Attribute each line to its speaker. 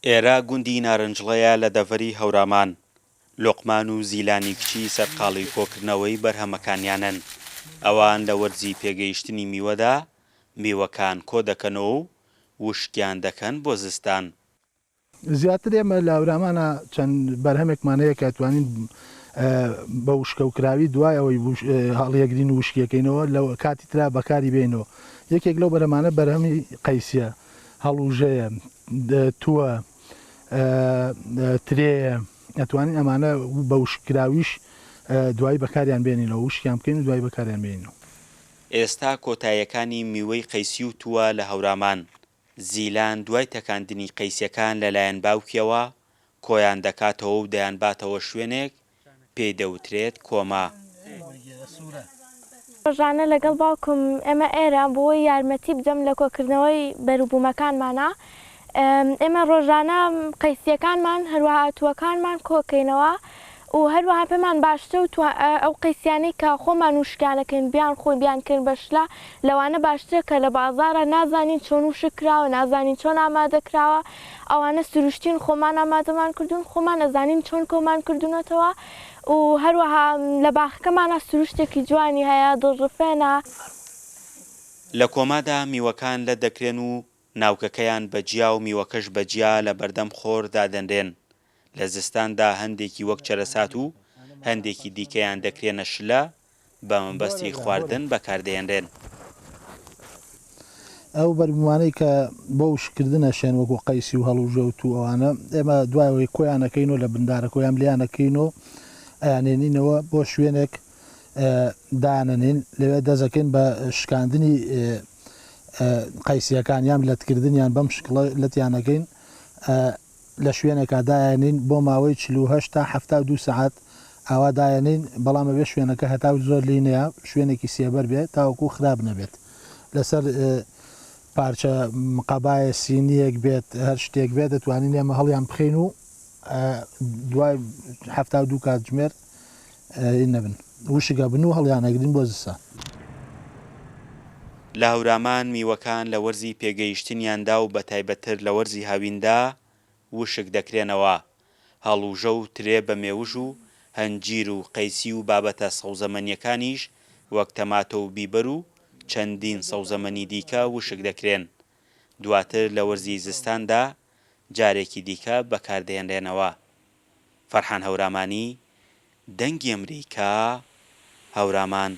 Speaker 1: ئێرە گوندی نارنجڵەیە لە دەڤەری هەورامان. لۆقمان و زیلانی کچی سەرقاڵی کۆکردنەوەی بەرهەمەکانیانن. ئەوان لە وەرزی پێگەیشتنی میوەدا میوەکان کۆ دەکەنەوە و وشکیان دەکەن بۆ زستان.
Speaker 2: زیاتر ئێمە لە هەورامانە چەند بەرهەمێکمانەیە کە توانین بە وشکەوکراوی دوای ئەوەی هەڵیەگرین و وشکیەکەینەوە لە کاتی ترا بەکاری بێنەوە. یەکێک لەو بەرهەمانە بەرهەمی قەیسیە، هەڵوژەیە، تووە، ترێیە، ئەتوانین ئەمانە بە وشکراویش دوای بەکاریان بێنینەوە، وشکیان بکەین و دوای بەکاریان بێنینەوە.
Speaker 1: ئێستا کۆتاییەکانی میوەی قەیسی و تووە لە هەورامان. زیلان دوای تەکاندنی قەیسیەکان لەلایەن باوکیەوە کۆیان دەکاتەوە و دەیان باتەوە شوێنێک پێی دەوترێت کۆما.
Speaker 3: ڕۆژانە لەگەڵ باوکم ئێمە ئێرە بۆی یارمەتی بدەم لە کۆکردنەوەی بەروبوومەکانمانە. ئێمە ڕۆژانە قەیسیەکانمان هەروەها تووەکانمان کۆکەینەوە و هەروەها پێمان باشتر و ئەو قەیسیانەی کە خۆمان وشکیانەکەین بیان خۆی بیانکردن بەشلا لەوانە باشترە کە لە بازارە نازانین چۆن وشک کراوە، نازانین چۆن ئامادەکراوە، ئەوانە سروشتین خۆمان ئامادەمان کردوون، خۆمان ئەزانین چۆن کۆمان کردوونەتەوە و هەروەها لە باخەکەمانە سروشتێکی جوانی هەیە، دڵڕفێنە.
Speaker 1: لە کۆمادا میوەکان لە دەکرێن و ناوکەکەیان بەجیا و میوەکەش بەجیا لە بەردەم خۆر دادەنرێن. لە زستاندا هەندێکی وەک چەرەسات و هەندێکی دیکەیان دەکرێنە شلە بە مەبەستی خواردن بەکاردێنرێن.
Speaker 2: ئەو بەرگومانەی کە بۆ وشکردنە شێن وەکو قەیسی و هەڵوژە و توو ئەوانە ئێمە دوایەوەی کۆیانەکەینەوە لە بندارە کۆیان لیانەکەینەوە ئەیانێنینەوە بۆ شوێنێک دانەنین لەوێ دەزەکەین بە شکاندنی قەیسیەکان یان لەتکردنیان بەم شکڵە لەتیانەکەین لە شوێنێکا دایانین بۆ ماوەی 48 تا 72 سعات ئاوا دایانین، بەڵام ئەوێ شوێنەکە هەتا زۆر لینەیە شوێنێکی سێبەر بێت تاوەکو خراپ نەبێت، لەسەر پارچە قەبایە سینیەک بێت هەر شتێک بێت دەتوانین ئێمە هەڵیان بخەین و دوای 72 کاتژمێر نەبن وشکە بن و هەڵیانەگرین بۆ زستان.
Speaker 1: لە هەورامان میوەکان لە وەرزی پێگەیشتنیاندا و بەتایبەتتر لە وەرزی هاویندا وشک دەکرێنەوە. هەڵوژە و ترێ بە مێوژ و هەنجیر و قەیسی و بابەتە سەوزەمەنیەکانیش وەک تەماتە و بیبەر و چەندین سەوزەمەنی دیکە وشک دەکرێن. دواتر لە وەرزی زستاندا جارێکی دیکە بەکاردێنرێنەوە. فەرحان هەورامانی، دەنگی ئەمریکا، هەورامان.